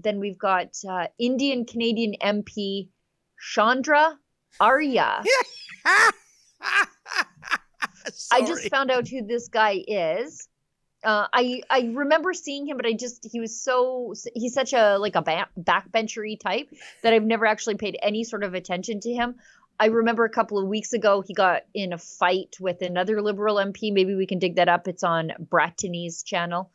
then we've got Indian Canadian MP Chandra Arya. I just found out who this guy is. I remember seeing him, but he's such a backbenchery type that I've never actually paid any sort of attention to him. I remember a couple of weeks ago, he got in a fight with another Liberal MP. Maybe we can dig that up. It's on Brittany's channel.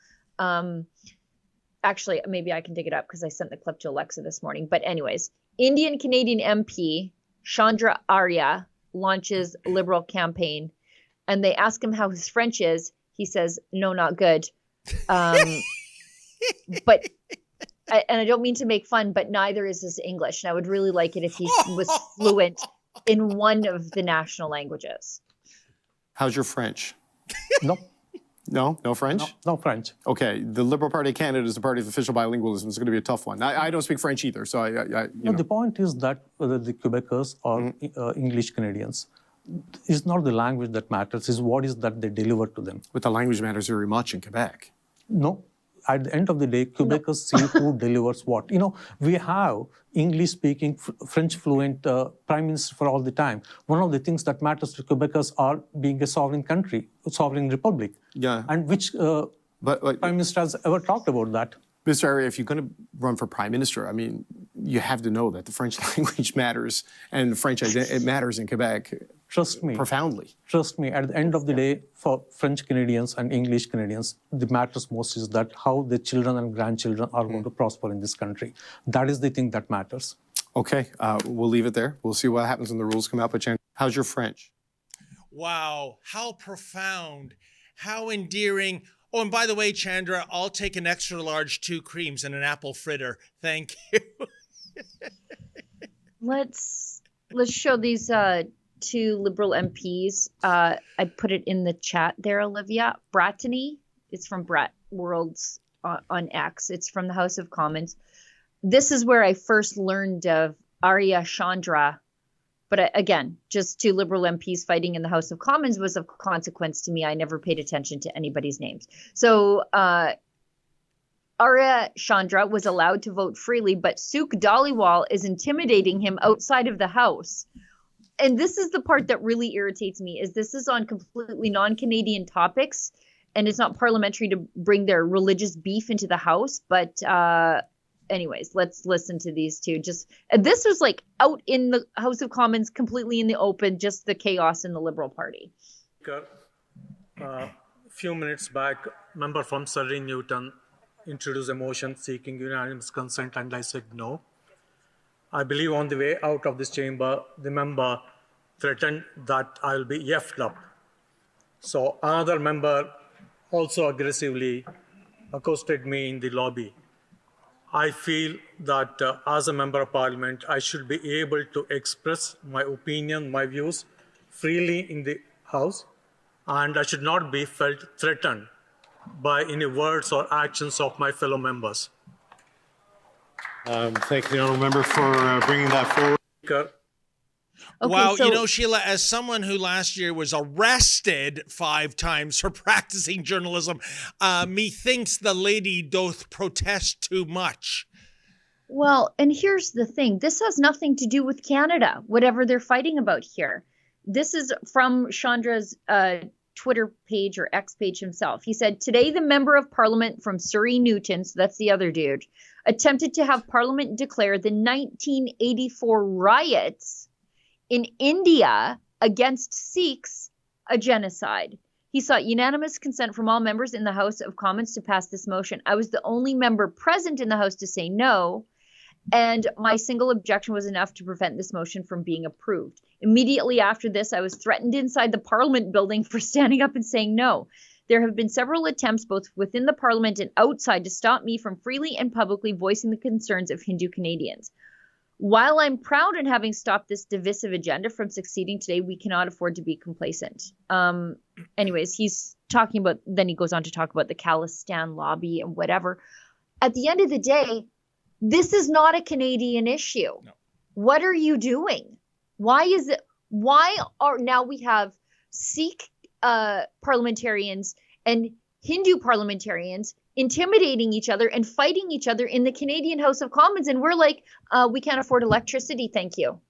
Actually, maybe I can dig it up because I sent the clip to Alexa this morning. But anyways, Indian Canadian MP Chandra Arya launches Liberal campaign, and they ask him how his French is. He says, no, not good. But I don't mean to make fun, but neither is his English. And I would really like it if he was fluent in one of the national languages. How's your French? No. No French? No French. Okay, the Liberal Party of Canada is the party of official bilingualism. It's going to be a tough one. I don't speak French either, so The point is that whether the Quebecers or English Canadians, it's not the language that matters, it's what is that they deliver to them. But the language matters very much in Quebec. No. At the end of the day, Quebecers see who delivers what. We have English-speaking, French-fluent prime minister for all the time. One of the things that matters to Quebecers are being a sovereign country, a sovereign republic. Yeah. And which prime minister has ever talked about that? Mr. Arya, if you're going to run for prime minister, I mean, you have to know that the French language matters, and the French it matters in Quebec. Trust me. Profoundly. Trust me. At the end of the day, for French Canadians and English Canadians, the matters most is that how the children and grandchildren are going to prosper in this country. That is the thing that matters. Okay, we'll leave it there. We'll see what happens when the rules come out. But Chandra, how's your French? Wow, how profound, how endearing. Oh, and by the way, Chandra, I'll take an extra large 2 creams and an apple fritter. Thank you. Let's show these 2 Liberal MPs. I put it in the chat there, Olivia. Brittany, it's from Brett Worlds on X. It's from the House of Commons. This is where I first learned of Arya Chandra. But again, just 2 Liberal MPs fighting in the House of Commons was of consequence to me. I never paid attention to anybody's names. So Arya Chandra was allowed to vote freely, but Suk Dhaliwal is intimidating him outside of the House. And this is the part that really irritates me, is this is on completely non-Canadian topics, and it's not parliamentary to bring their religious beef into the House. But anyways, let's listen to these 2. This was like out in the House of Commons, completely in the open, just the chaos in the Liberal Party. A few minutes back, member from Surrey Newton introduced a motion seeking unanimous consent, and I said no. I believe on the way out of this chamber, the member threatened that I'll be yeffed up. So another member also aggressively accosted me in the lobby. I feel that as a member of parliament, I should be able to express my opinion, my views freely in the House, and I should not be felt threatened by any words or actions of my fellow members. Thank you, the honourable member, for bringing that forward. Okay, wow, Sheila, as someone who last year was arrested 5 times for practicing journalism, methinks the lady doth protest too much. Well, and here's the thing. This has nothing to do with Canada, whatever they're fighting about here. This is from Chandra's Twitter page or X page himself. He said, today the member of parliament from Surrey Newton, so that's the other dude, attempted to have parliament declare the 1984 riots in India against Sikhs a genocide. He sought unanimous consent from all members in the House of Commons to pass this motion. I was the only member present in the House to say no, and my single objection was enough to prevent this motion from being approved. Immediately after this, I was threatened inside the Parliament building for standing up and saying no. There have been several attempts both within the Parliament and outside to stop me from freely and publicly voicing the concerns of Hindu Canadians. While I'm proud in having stopped this divisive agenda from succeeding today, we cannot afford to be complacent. Anyways, he's talking about, then he goes on to talk about the Khalistan lobby and whatever. At the end of the day, this is not a Canadian issue. No. What are you doing? Now we have Sikh parliamentarians and Hindu parliamentarians intimidating each other and fighting each other in the Canadian House of Commons. And we're like, we can't afford electricity. Thank you.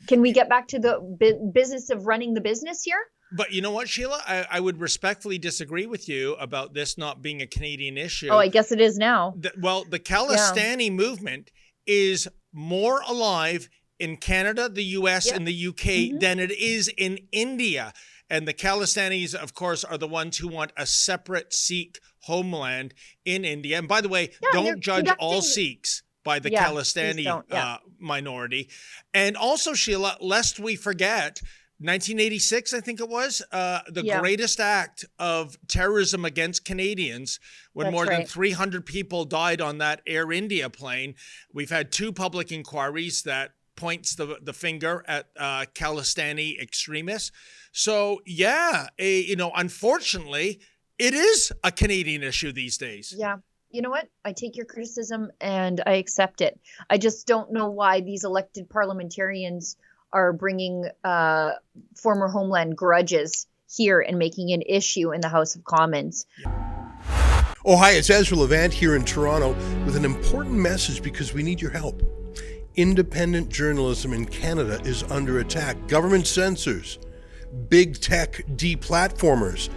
Can we get back to the business of running the business here? But you know what, Sheila? I would respectfully disagree with you about this not being a Canadian issue. Oh, I guess it is now. The Khalistani movement is more alive in Canada, the US, and the UK than it is in India. And the Khalistanis, of course, are the ones who want a separate Sikh homeland in India. And by the way, don't judge all Sikhs by the Khalistani minority. And also, Sheila, lest we forget, 1986, I think it was, the greatest act of terrorism against Canadians when more than 300 people died on that Air India plane. We've had 2 public inquiries that points the finger at Khalistani extremists. So, unfortunately, it is a Canadian issue these days. Yeah. You know what? I take your criticism and I accept it. I just don't know why these elected parliamentarians are bringing former Homeland grudges here and making an issue in the House of Commons. Oh, hi, it's Ezra Levant here in Toronto with an important message because we need your help. Independent journalism in Canada is under attack. Government censors, big tech deplatformers,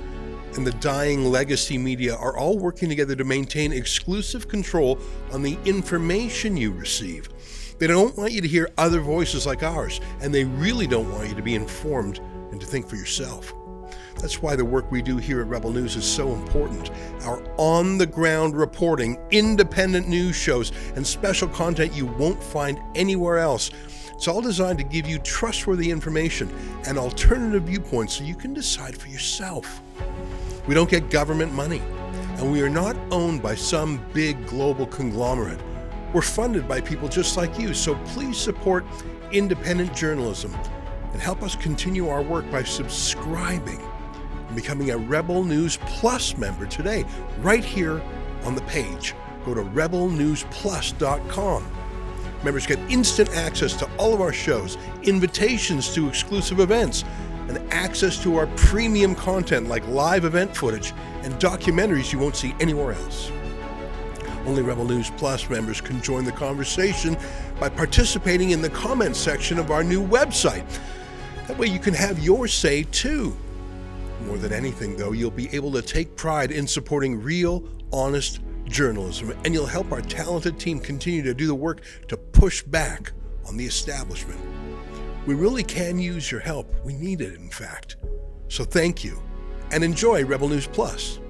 and the dying legacy media are all working together to maintain exclusive control on the information you receive. They don't want you to hear other voices like ours, and they really don't want you to be informed and to think for yourself. That's why the work we do here at Rebel News is so important. Our on-the-ground reporting, independent news shows, and special content you won't find anywhere else. It's all designed to give you trustworthy information and alternative viewpoints so you can decide for yourself. We don't get government money, and we are not owned by some big global conglomerate. We're funded by people just like you, so please support independent journalism and help us continue our work by subscribing and becoming a Rebel News Plus member today, right here on the page. Go to rebelnewsplus.com. Members get instant access to all of our shows, invitations to exclusive events, and access to our premium content like live event footage and documentaries you won't see anywhere else. Only Rebel News Plus members can join the conversation by participating in the comments section of our new website. That way you can have your say too. More than anything, though, you'll be able to take pride in supporting real, honest journalism, and you'll help our talented team continue to do the work to push back on the establishment. We really can use your help. We need it, in fact. So thank you, and enjoy Rebel News Plus.